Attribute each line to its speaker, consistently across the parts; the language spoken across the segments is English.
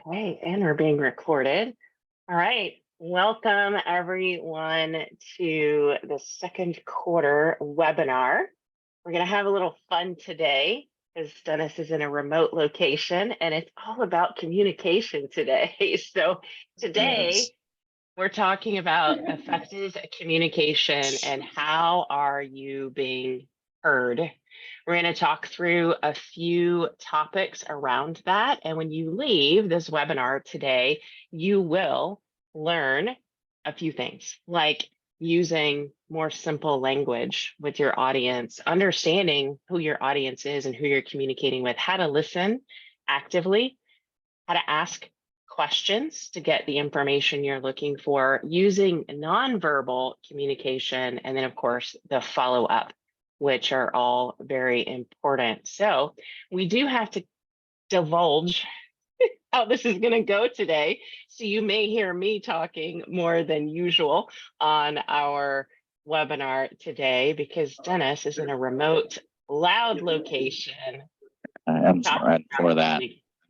Speaker 1: Okay, and we're being recorded. All right, welcome everyone to the second quarter webinar. We're going to have a little fun today because Dennis is in a remote location and it's all about communication today. So today we're talking about effective communication and how are you being heard. We're going to talk through a few topics around that. And when you leave this webinar today, you will learn a few things like using more simple language with your audience, understanding who your audience is and who you're communicating with, how to listen actively, how to ask questions to get the information you're looking for, using nonverbal communication, and then of course the follow-up, which are all very important. So we do have to divulge how this is going to go today. So you may hear me talking more than usual on our webinar today because Dennis is in a remote, loud location.
Speaker 2: I'm sorry for that.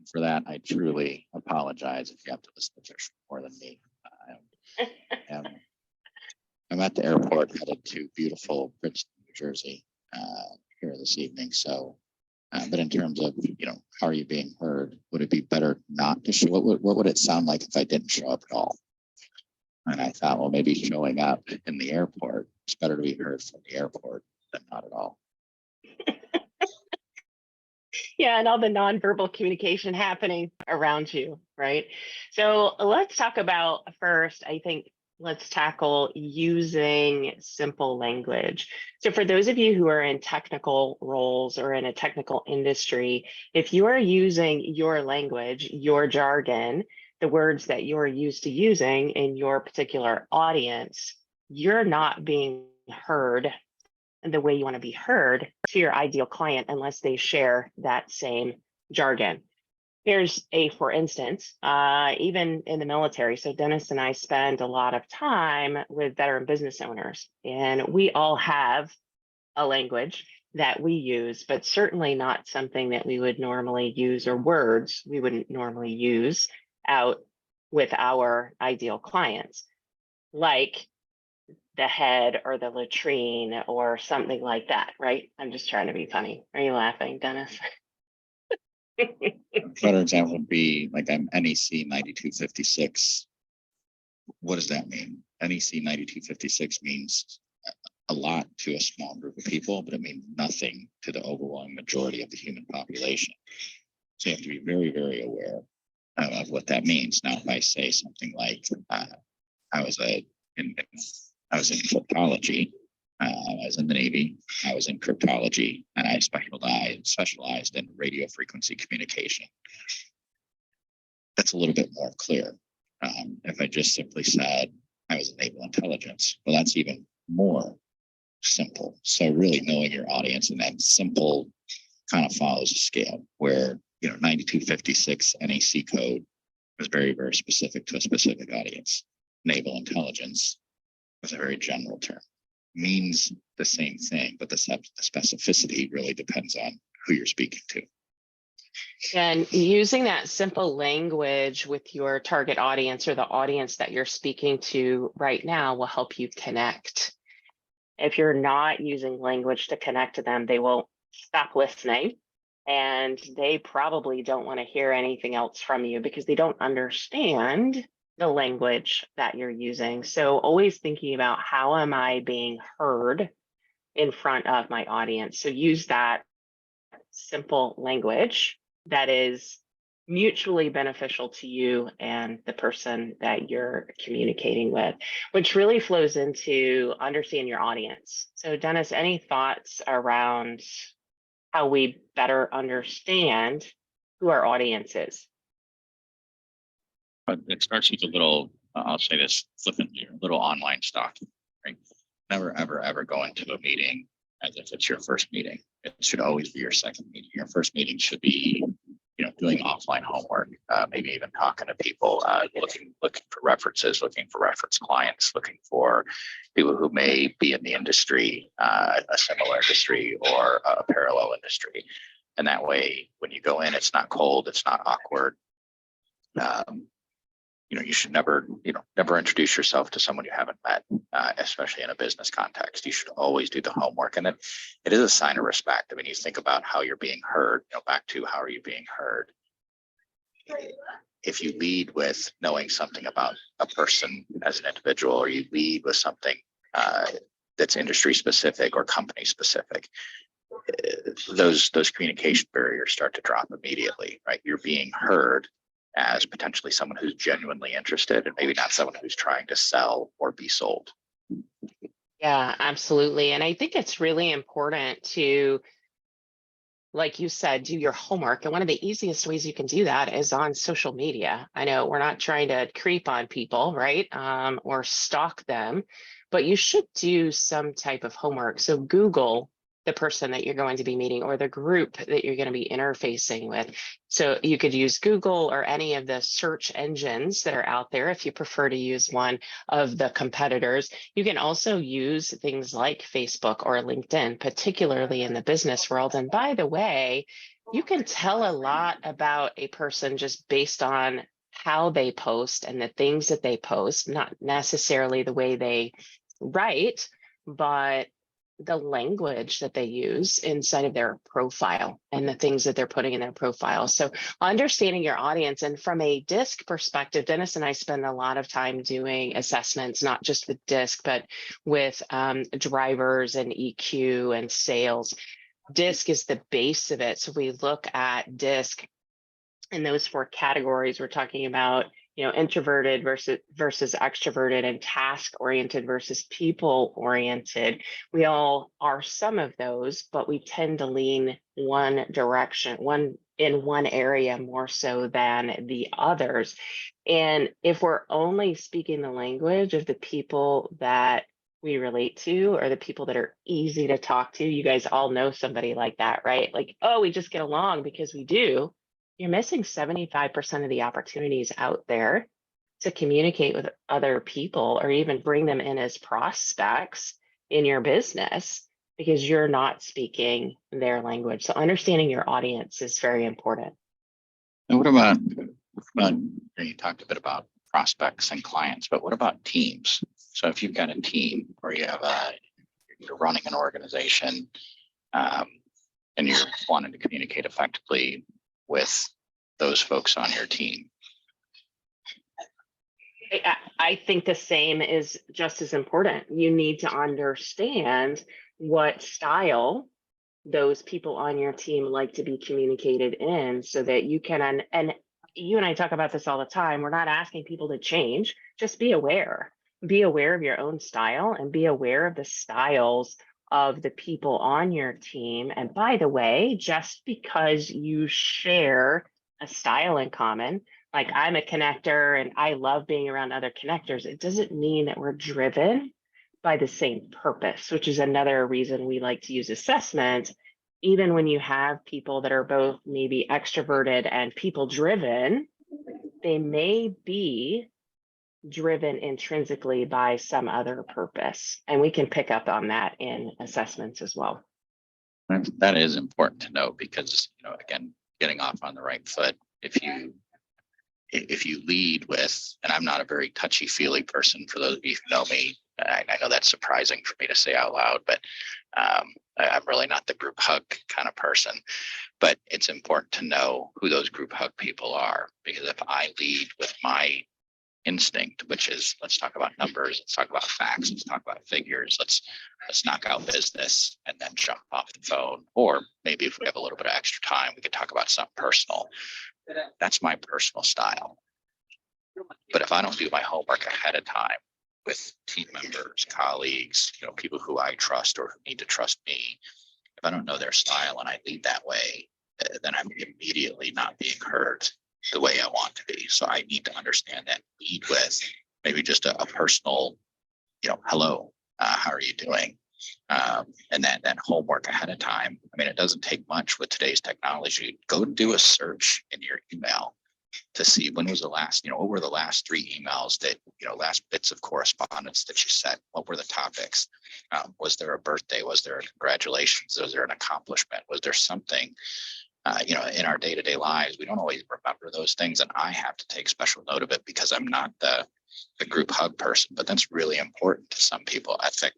Speaker 2: For that, I truly apologize if you have to listen to Trish more than me. I'm at the airport headed to beautiful Princeton, New Jersey here this evening. So, but in terms of, how are you being heard? Would it be better not to show? What would it sound like if I didn't show up at all? And I thought, well, maybe showing up in the airport, it's better to be heard from the airport than not at all.
Speaker 1: Yeah, and all the nonverbal communication happening around you, right? So let's talk about first, I think let's tackle using simple language. So for those of you who are in technical roles or in a technical industry, if you are using your language, your jargon, the words that you're used to using in your particular audience, you're not being heard the way you want to be heard to your ideal client unless they share that same jargon. Here's for instance, even in the military. So Dennis and I spend a lot of time with veteran business owners, and we all have a language that we use, but certainly not something that we would normally use, or words we wouldn't normally use out with our ideal clients, like the head or the latrine or something like that, right? I'm just trying to be funny. Are you laughing, Dennis?
Speaker 2: A better example would be like I'm NEC 9256. What does that mean? NEC 9256 means a lot to a small group of people, but it means nothing to the overwhelming majority of the human population. So you have to be very, very aware of what that means. Now, if I say something like I was in cryptology, I was in the Navy, I was in cryptology, and I specialized in radio frequency communication. That's a little bit more clear. If I just simply said I was in naval intelligence, well, that's even more simple. So really knowing your audience, and that simple kind of follows a scale where, 9256 NAC code was very, very specific to a specific audience. Naval intelligence was a very general term. Means the same thing, but the specificity really depends on who you're speaking to.
Speaker 1: And using that simple language with your target audience or the audience that you're speaking to right now will help you connect. If you're not using language to connect to them, they will stop listening, and they probably don't want to hear anything else from you because they don't understand the language that you're using. So always thinking about how am I being heard in front of my audience. So use that simple language that is mutually beneficial to you and the person that you're communicating with, which really flows into understand your audience. So Dennis, any thoughts around how we better understand who our audience is?
Speaker 2: It starts with a little, I'll say this flippantly, a little online stalking, right? Never, ever, ever go into a meeting as if it's your first meeting. It should always be your second meeting. Your first meeting should be, doing offline homework, maybe even talking to people, looking for references, looking for reference clients, looking for people who may be in the industry, a similar industry or a parallel industry. And that way, when you go in, it's not cold, it's not awkward. You should never introduce yourself to someone you haven't met, especially in a business context. You should always do the homework, and it is a sign of respect. I mean, you think about how you're being heard. Back to how are you being heard? If you lead with knowing something about a person as an individual, or you lead with something that's industry specific or company specific, those communication barriers start to drop immediately, right? You're being heard as potentially someone who's genuinely interested, and maybe not someone who's trying to sell or be sold.
Speaker 1: Yeah, absolutely. And I think it's really important to, like you said, do your homework. And one of the easiest ways you can do that is on social media. I know we're not trying to creep on people, right? Or stalk them, but you should do some type of homework. So Google the person that you're going to be meeting or the group that you're going to be interfacing with. So you could use Google or any of the search engines that are out there if you prefer to use one of the competitors. You can also use things like Facebook or LinkedIn, particularly in the business world. And by the way, you can tell a lot about a person just based on how they post and the things that they post, not necessarily the way they write, but the language that they use inside of their profile and the things that they're putting in their profile. So understanding your audience, and from a DISC perspective, Dennis and I spend a lot of time doing assessments, not just with DISC, but with drivers and EQ and sales. DISC is the base of it. So we look at DISC in those 4 categories. We're talking about introverted versus extroverted, and task oriented versus people oriented. We all are some of those, but we tend to lean one direction, in one area more so than the others. And if we're only speaking the language of the people that we relate to, or the people that are easy to talk to, you guys all know somebody like that, right? Like, oh, we just get along because we do. You're missing 75% of the opportunities out there to communicate with other people or even bring them in as prospects in your business because you're not speaking their language. So understanding your audience is very important.
Speaker 2: And what about you talked a bit about prospects and clients, but what about teams? So if you've got a team or you're running an organization and you're wanting to communicate effectively with those folks on your team.
Speaker 1: I think the same is just as important. You need to understand what style those people on your team like to be communicated in, so that you can, and you and I talk about this all the time. We're not asking people to change, just be aware. Be aware of your own style and be aware of the styles of the people on your team. And by the way, just because you share a style in common, like I'm a connector and I love being around other connectors, it doesn't mean that we're driven by the same purpose, which is another reason we like to use assessment. Even when you have people that are both maybe extroverted and people driven, they may be driven intrinsically by some other purpose. And we can pick up on that in assessments as well.
Speaker 2: That is important to know because, again, getting off on the right foot, if you lead with, and I'm not a very touchy-feely person, for those of you who know me, I know that's surprising for me to say out loud, but I'm really not the group hug kind of person. But it's important to know who those group hug people are, because if I lead with my instinct, which is let's talk about numbers, let's talk about facts, let's talk about figures, let's knock out business and then jump off the phone, or maybe if we have a little bit of extra time we could talk about something personal. That's my personal style. But if I don't do my homework ahead of time with team members, colleagues, people who I trust or who need to trust me, if I don't know their style and I lead that way, then I'm immediately not being heard the way I want to be. So I need to understand that, lead with maybe just a personal, hello, how are you doing? And then homework ahead of time. I mean, it doesn't take much with today's technology. Go do a search in your email to see when was the last, what were the last 3 emails that, last bits of correspondence that you sent? What were the topics? Was there a birthday? Was there a congratulations? Was there an accomplishment? Was there something in our day-to-day lives, we don't always remember those things. And I have to take special note of it because I'm not the group hug person, but that's really important to some people. I think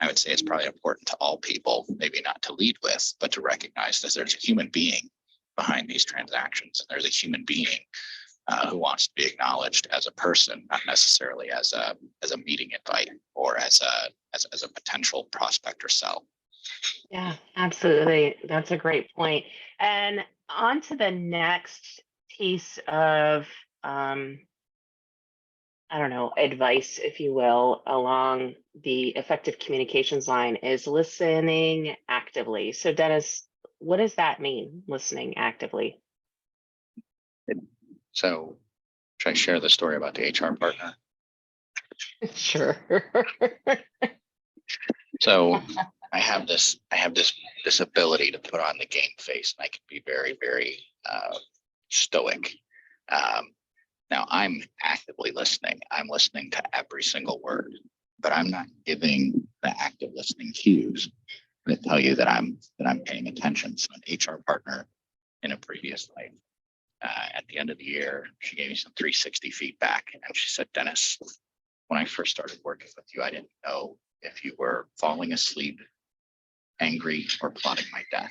Speaker 2: I would say it's probably important to all people, maybe not to lead with, but to recognize that there's a human being behind these transactions. And there's a human being who wants to be acknowledged as a person, not necessarily as a meeting invite or as a potential prospect or sell.
Speaker 1: Yeah, absolutely. That's a great point. And on to the next piece of, I don't know, advice, if you will, along the effective communications line is listening actively. So, Dennis, what does that mean, listening actively?
Speaker 2: So should I share the story about the HR partner?
Speaker 1: Sure.
Speaker 2: So I have this ability to put on the game face, and I can be very, very stoic. Now I'm actively listening. I'm listening to every single word, but I'm not giving the active listening cues that tell you that I'm paying attention. So an HR partner in a previous life, at the end of the year, she gave me some 360 feedback, and she said, "Dennis, when I first started working with you, I didn't know if you were falling asleep, angry, or plotting my death,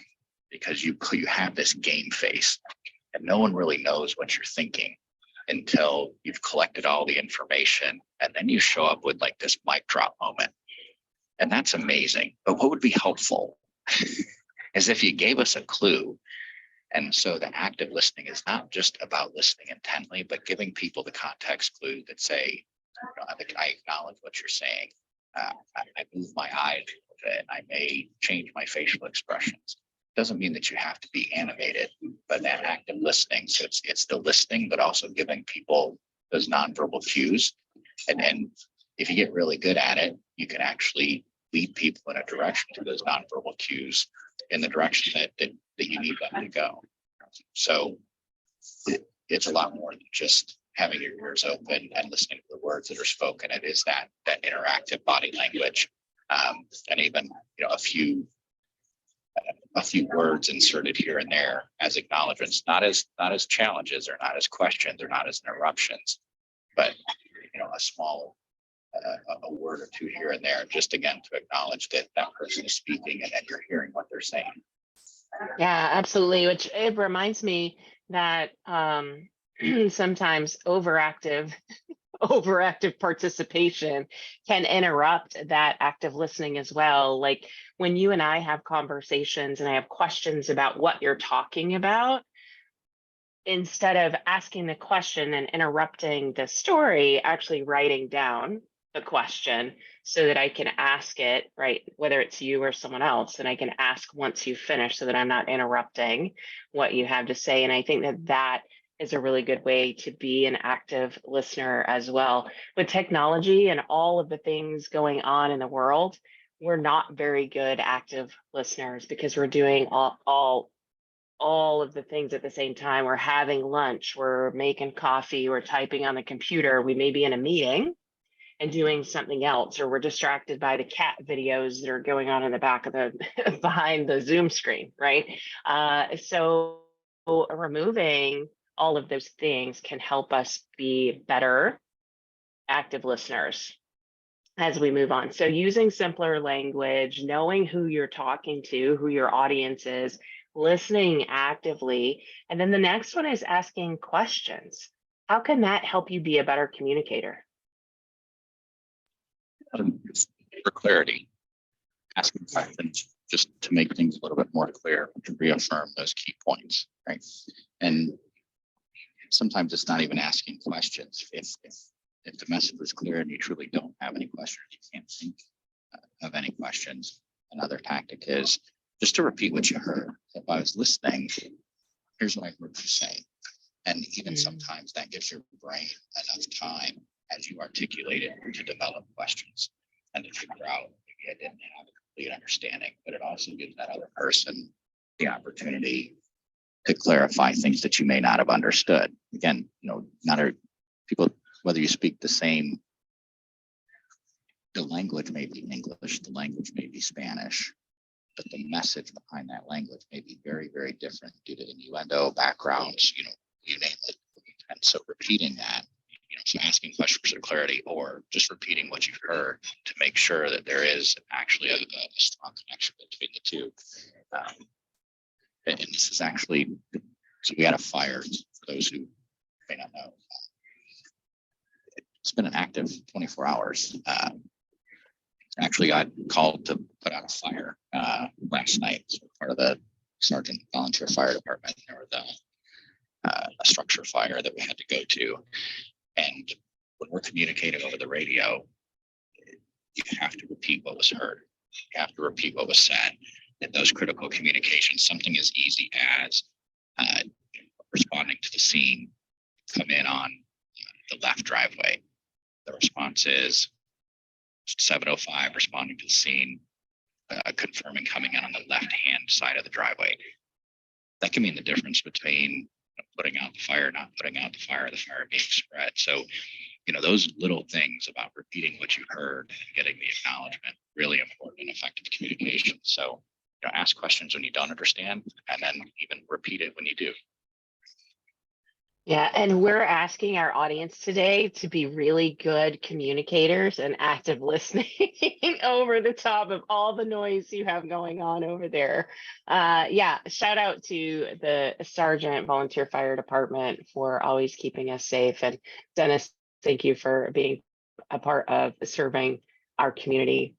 Speaker 2: because you have this game face, and no one really knows what you're thinking until you've collected all the information, and then you show up with like this mic drop moment. And that's amazing. But what would be helpful is if you gave us a clue." And so the active listening is not just about listening intently, but giving people the context clue that say, I acknowledge what you're saying. I move my eyes a little bit. I may change my facial expressions. Doesn't mean that you have to be animated, but that active listening. So it's the listening, but also giving people those nonverbal cues. And then if you get really good at it, you can actually lead people in a direction to those nonverbal cues in the direction that you need them to go. So it's a lot more than just having your ears open and listening to the words that are spoken. It is that interactive body language, and even a few words inserted here and there as acknowledgements, not as challenges or not as questions or not as interruptions, but a small a word or two here and there, just again to acknowledge that that person is speaking and that you're hearing what they're saying.
Speaker 1: Yeah, absolutely. Which it reminds me that sometimes overactive participation can interrupt that active listening as well. Like when you and I have conversations and I have questions about what you're talking about, instead of asking the question and interrupting the story, actually writing down the question so that I can ask it, right? Whether it's you or someone else, and I can ask once you finish so that I'm not interrupting what you have to say. And I think that is a really good way to be an active listener as well. With technology and all of the things going on in the world, we're not very good active listeners because we're doing all of the things at the same time. We're having lunch, we're making coffee, we're typing on the computer, we may be in a meeting and doing something else, or we're distracted by the cat videos that are going on in the back of the behind the Zoom screen, right? So removing all of those things can help us be better active listeners as we move on. So using simpler language, knowing who you're talking to, who your audience is, listening actively. And then the next one is asking questions. How can that help you be a better communicator?
Speaker 2: For clarity, asking questions just to make things a little bit more clear, to reaffirm those key points, right? And sometimes it's not even asking questions. If the message is clear and you truly don't have any questions, you can't think of any questions. Another tactic is just to repeat what you heard. If I was listening, here's what I heard you say. And even sometimes that gives your brain enough time as you articulate it to develop questions and to figure out maybe I didn't have a complete understanding, but it also gives that other person the opportunity to clarify things that you may not have understood. Again, not a people, whether you speak the language may be English, the language may be Spanish, but the message behind that language may be very, very different due to innuendo, backgrounds, you name it. And so repeating that, so asking questions for clarity or just repeating what you've heard to make sure that there is actually a strong connection between the two. And this is actually, so we had a fire, for those who may not know. It's been an active 24 hours. Actually got called to put out a fire last night. So part of the Sergeant Volunteer Fire Department, or a structure fire that we had to go to. And when we're communicating over the radio, you have to repeat what was heard. You have to repeat what was said. In those critical communications, something as easy as responding to the scene, come in on the left driveway. The response is 705, responding to the scene, confirming coming in on the left-hand side of the driveway. That can mean the difference between putting out the fire, not putting out the fire being spread. So, those little things about repeating what you heard and getting the acknowledgement, really important in effective communication. So, ask questions when you don't understand, and then even repeat it when you do.
Speaker 1: Yeah, and we're asking our audience today to be really good communicators and active listening over the top of all the noise you have going on over there. Yeah, shout out to the Sergeant Volunteer Fire Department for always keeping us safe. And Dennis, thank you for being a part of serving our community.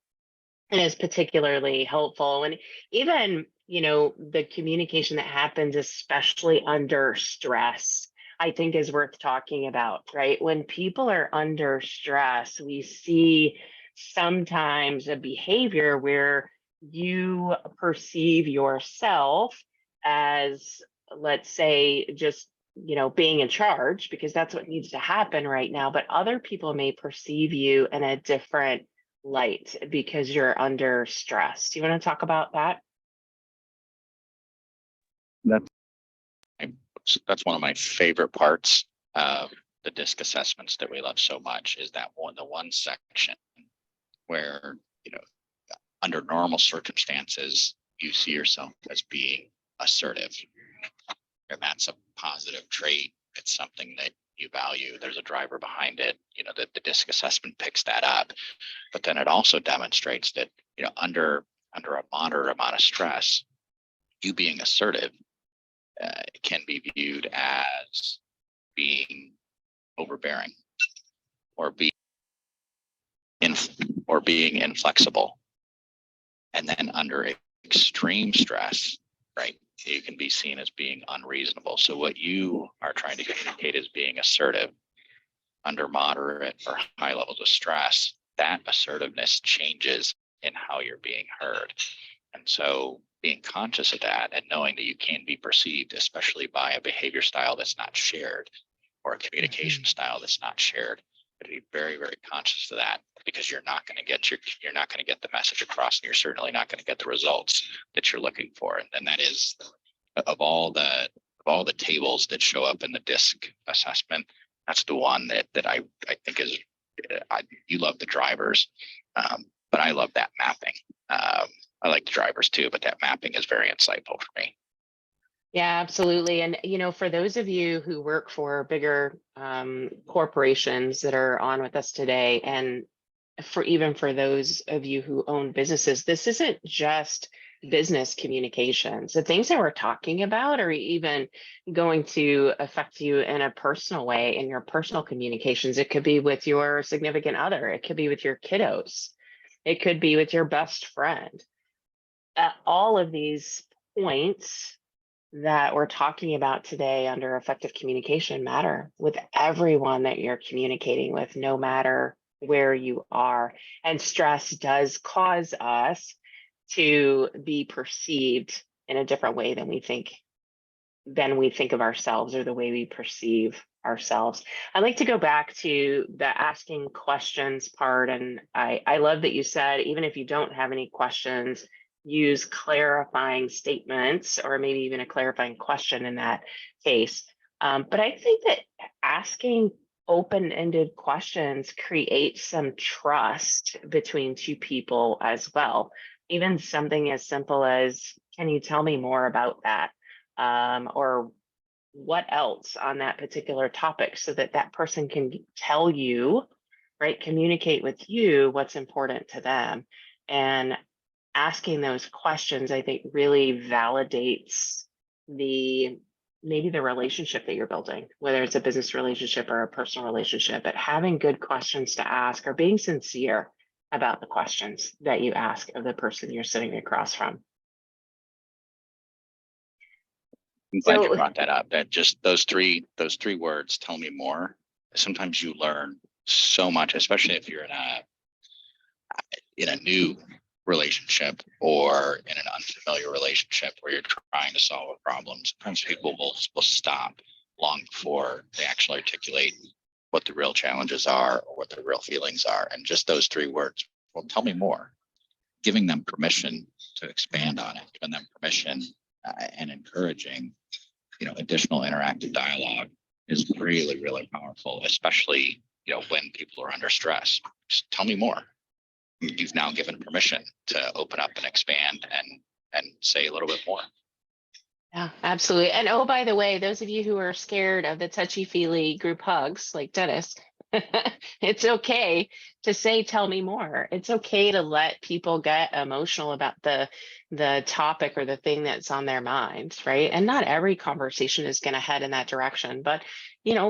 Speaker 1: And is particularly helpful. And even, the communication that happens, especially under stress, I think is worth talking about, right? When people are under stress, we see sometimes a behavior where you perceive yourself as, let's say, just, being in charge, because that's what needs to happen right now. But other people may perceive you in a different light because you're under stress. Do you want to talk about that?
Speaker 2: That's one of my favorite parts of the DISC assessments that we love so much, is that the one section where, under normal circumstances, you see yourself as being assertive. And that's a positive trait. It's something that you value. There's a driver behind it. The DISC assessment picks that up. But then it also demonstrates that, under a moderate amount of stress, you being assertive can be viewed as being overbearing or being inflexible. And then under extreme stress, right, you can be seen as being unreasonable. So what you are trying to communicate is being assertive under moderate or high levels of stress. That assertiveness changes in how you're being heard. And so being conscious of that and knowing that you can be perceived, especially by a behavior style that's not shared or a communication style that's not shared, but be very, very conscious of that, because you're not going to get the message across, and you're certainly not going to get the results that you're looking for. And that is, of all the tables that show up in the DISC assessment, that's the one that I think is, you love the drivers, but I love that mapping. I like the drivers too, but that mapping is very insightful for me.
Speaker 1: Yeah, absolutely. And, for those of you who work for bigger corporations that are on with us today, and for those of you who own businesses, this isn't just business communications. The things that we're talking about are even going to affect you in a personal way in your personal communications. It could be with your significant other. It could be with your kiddos. It could be with your best friend. All of these points that we're talking about today under effective communication matter with everyone that you're communicating with, no matter where you are. And stress does cause us to be perceived in a different way than we think of ourselves, or the way we perceive ourselves. I'd like to go back to the asking questions part. And I love that you said, even if you don't have any questions, use clarifying statements, or maybe even a clarifying question in that case. But I think that asking open-ended questions creates some trust between two people as well. even something as simple as, can you tell me more about that? Or what else on that particular topic, so that that person can tell you, right? Communicate with you what's important to them. And asking those questions, I think, really validates maybe the relationship that you're building, whether it's a business relationship or a personal relationship. But having good questions to ask, or being sincere about the questions that you ask of the person you're sitting across from.
Speaker 2: I'm glad you brought that up. That just those three words, tell me more. Sometimes you learn so much, especially if you're in a new relationship or in an unfamiliar relationship where you're trying to solve a problem. Sometimes people will stop long before they actually articulate what the real challenges are or what the real feelings are. And just those three words, well, tell me more. Giving them permission to expand on it, giving them permission and encouraging, additional interactive dialogue is really, really powerful, especially, when people are under stress. Just tell me more. You've now given permission to open up and expand and say a little bit more.
Speaker 1: Yeah, absolutely. And oh, by the way, those of you who are scared of the touchy-feely group hugs like Dennis, it's okay to say, tell me more. It's okay to let people get emotional about the topic or the thing that's on their minds, right? And not every conversation is going to head in that direction, but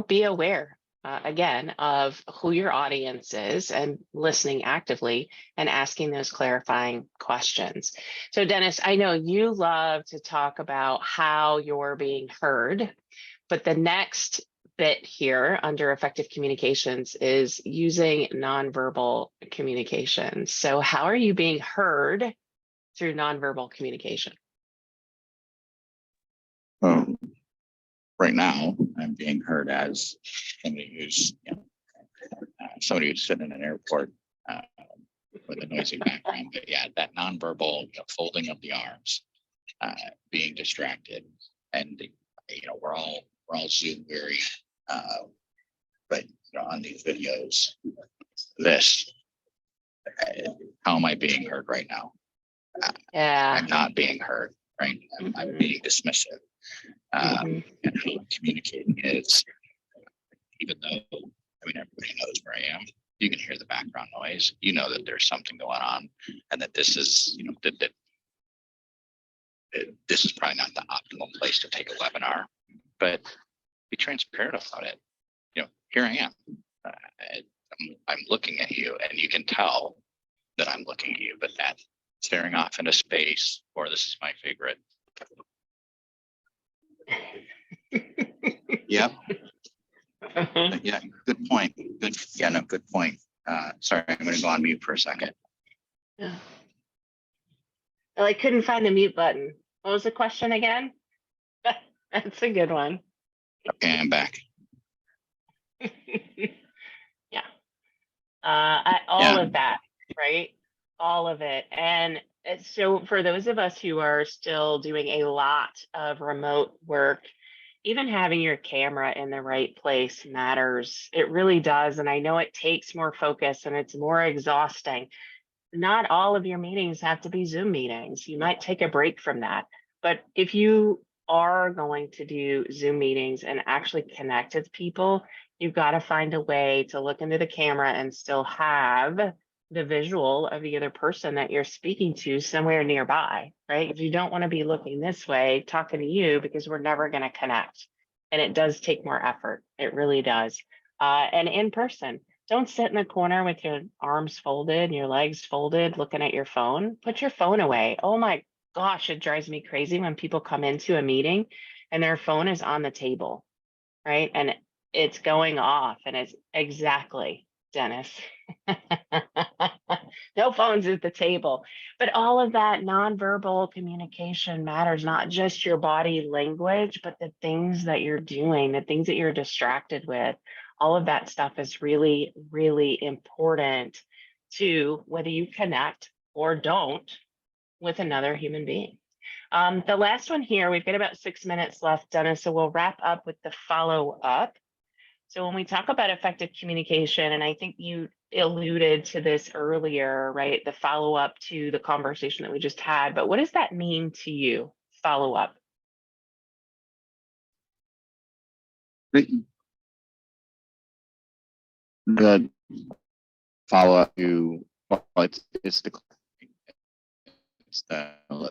Speaker 1: be aware again of who your audience is and listening actively and asking those clarifying questions. So Dennis, I know you love to talk about how you're being heard, but the next bit here under effective communications is using nonverbal communications. So how are you being heard through nonverbal communication?
Speaker 2: Right now, I'm being heard as somebody who's sitting in an airport with a noisy background. But yeah, that nonverbal folding of the arms, being distracted, and we're all Zoom weary. But on these videos, how am I being heard right now? I'm not being heard, right? I'm being dismissive. And how I'm communicating is, even though everybody knows where I am, you can hear the background noise. You know that there's something going on, and that this is, this is probably not the optimal place to take a webinar. But be transparent about it. Here I am. I'm looking at you, and you can tell that I'm looking at you. But that staring off into space, or this is my favorite. Yep. Yeah, good point. Good point. Sorry, I'm going to go on mute for a second.
Speaker 1: Yeah. Well, I couldn't find the mute button. What was the question again? That's a good one.
Speaker 2: Okay, I'm back.
Speaker 1: Yeah. All of that, right? All of it. And so for those of us who are still doing a lot of remote work, even having your camera in the right place matters. It really does. And I know it takes more focus and it's more exhausting. Not all of your meetings have to be Zoom meetings. You might take a break from that. But if you are going to do Zoom meetings and actually connect with people, you've got to find a way to look into the camera and still have the visual of the other person that you're speaking to somewhere nearby, right? If you don't want to be looking this way, talking to you, because we're never going to connect. And it does take more effort. It really does. And in person, don't sit in the corner with your arms folded and your legs folded, looking at your phone. Put your phone away. Oh my gosh, it drives me crazy when people come into a meeting and their phone is on the table, right? And it's going off, and it's exactly, Dennis. No phones at the table. But all of that nonverbal communication matters, not just your body language, but the things that you're doing, the things that you're distracted with. All of that stuff is really, really important to whether you connect or don't with another human being. The last one here, we've got about 6 minutes left, Dennis, so we'll wrap up with the follow-up. So when we talk about effective communication, and I think you alluded to this earlier, right? The follow up to the conversation that we just had, but what does that mean to you? Follow up.
Speaker 2: The follow up to, well, it's the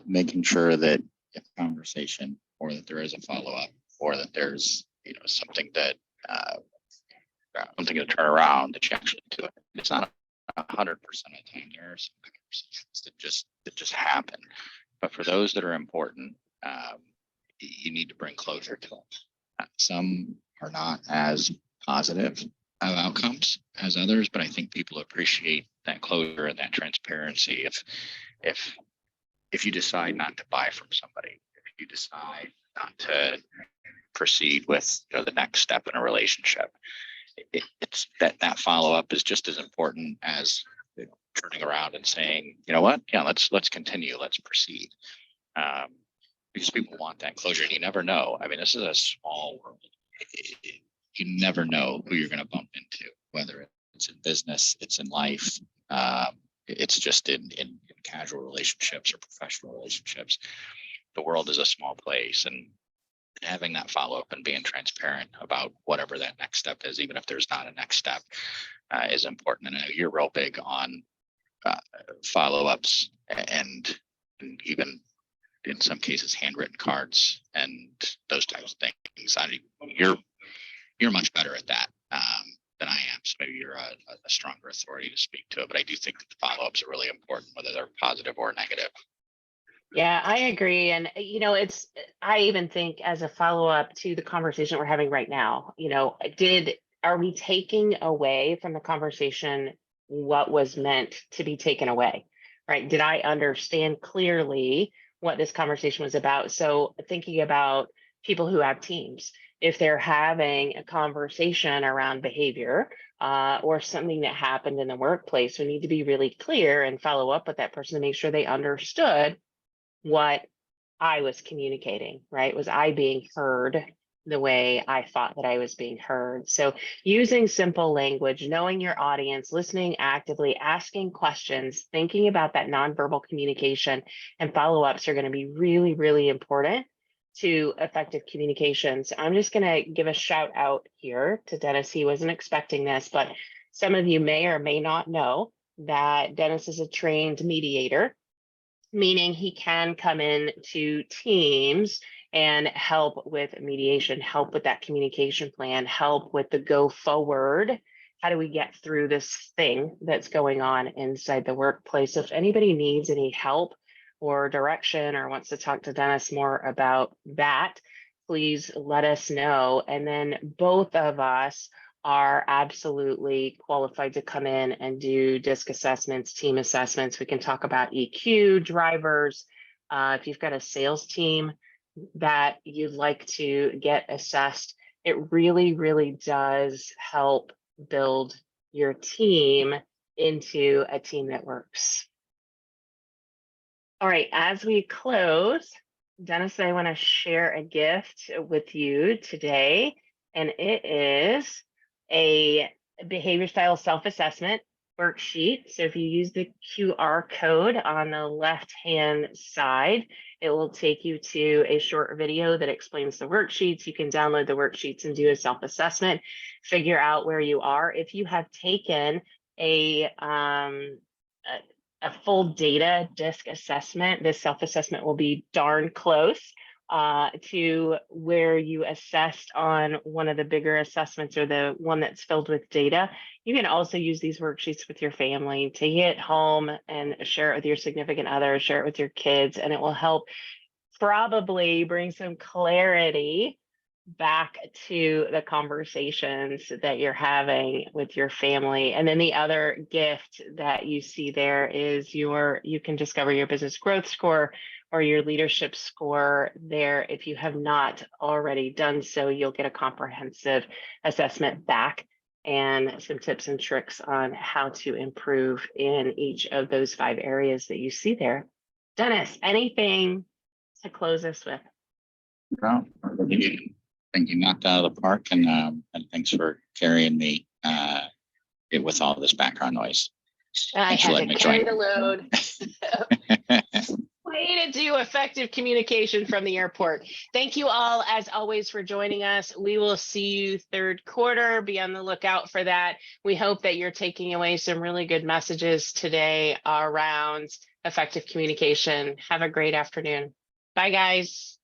Speaker 2: making sure that if conversation, or that there is a follow up, or that there's something that something to turn around, that you actually do it. It's not 100% of the time. There are some conversations that just happen, but for those that are important, you need to bring closure to them. Some are not as positive of outcomes as others, but I think people appreciate that closure and that transparency. If you decide not to buy from somebody, if you decide not to proceed with the next step in a relationship, it's that follow up is just as important as turning around and saying, you know what, yeah, let's continue, let's proceed, because people want that closure, and you never know. I mean, this is a small world. You never know who you're going to bump into, whether it's in business, it's in life, it's just in casual relationships or professional relationships. The world is a small place, and having that follow-up and being transparent about whatever that next step is, even if there's not a next step, is important. And I know you're real big on follow-ups and even in some cases handwritten cards and those types of things. You're much better at that than I am, so maybe you're a stronger authority to speak to it. But I do think that the follow-ups are really important, whether they're positive or negative.
Speaker 1: Yeah, I agree. And, I even think as a follow up to the conversation we're having right now, are we taking away from the conversation what was meant to be taken away? Right? Did I understand clearly what this conversation was about? So thinking about people who have teams, if they're having a conversation around behavior or something that happened in the workplace, we need to be really clear and follow up with that person to make sure they understood what I was communicating, right? Was I being heard the way I thought that I was being heard? So using simple language, knowing your audience, listening actively, asking questions, thinking about that nonverbal communication and follow-ups are going to be really, really important to effective communications. I'm just going to give a shout out here to Dennis. He wasn't expecting this, but some of you may or may not know that Dennis is a trained mediator, meaning he can come in to teams and help with mediation, help with that communication plan, help with the go forward. How do we get through this thing that's going on inside the workplace? If anybody needs any help or direction or wants to talk to Dennis more about that, please let us know. And then both of us are absolutely qualified to come in and do DISC assessments, team assessments. We can talk about EQ, drivers. If you've got a sales team that you'd like to get assessed, it really, really does help build your team into a team that works. All right, as we close, Dennis and I want to share a gift with you today, and it is a behavior style self-assessment worksheet. So if you use the QR code on the left-hand side, it will take you to a short video that explains the worksheets. You can download the worksheets and do a self-assessment, figure out where you are. If you have taken a full data DISC assessment, this self-assessment will be darn close to where you assessed on one of the bigger assessments or the one that's filled with data. You can also use these worksheets with your family, take it home and share it with your significant other, share it with your kids, and it will help probably bring some clarity back to the conversations that you're having with your family. And then the other gift that you see there is you can discover your business growth score or your leadership score there. If you have not already done so, you'll get a comprehensive assessment back and some tips and tricks on how to improve in each of those 5 areas that you see there. Dennis, anything to close us with?
Speaker 2: No, think you knocked out of the park, and thanks for carrying me it with all this background noise.
Speaker 1: I
Speaker 2: Thanks for
Speaker 1: had to
Speaker 2: letting me
Speaker 1: carry
Speaker 2: join.
Speaker 1: the load. Way to do effective communication from the airport. Thank you all, as always, for joining us. We will see you third quarter. Be on the lookout for that. We hope that you're taking away some really good messages today around effective communication. Have a great afternoon. Bye, guys.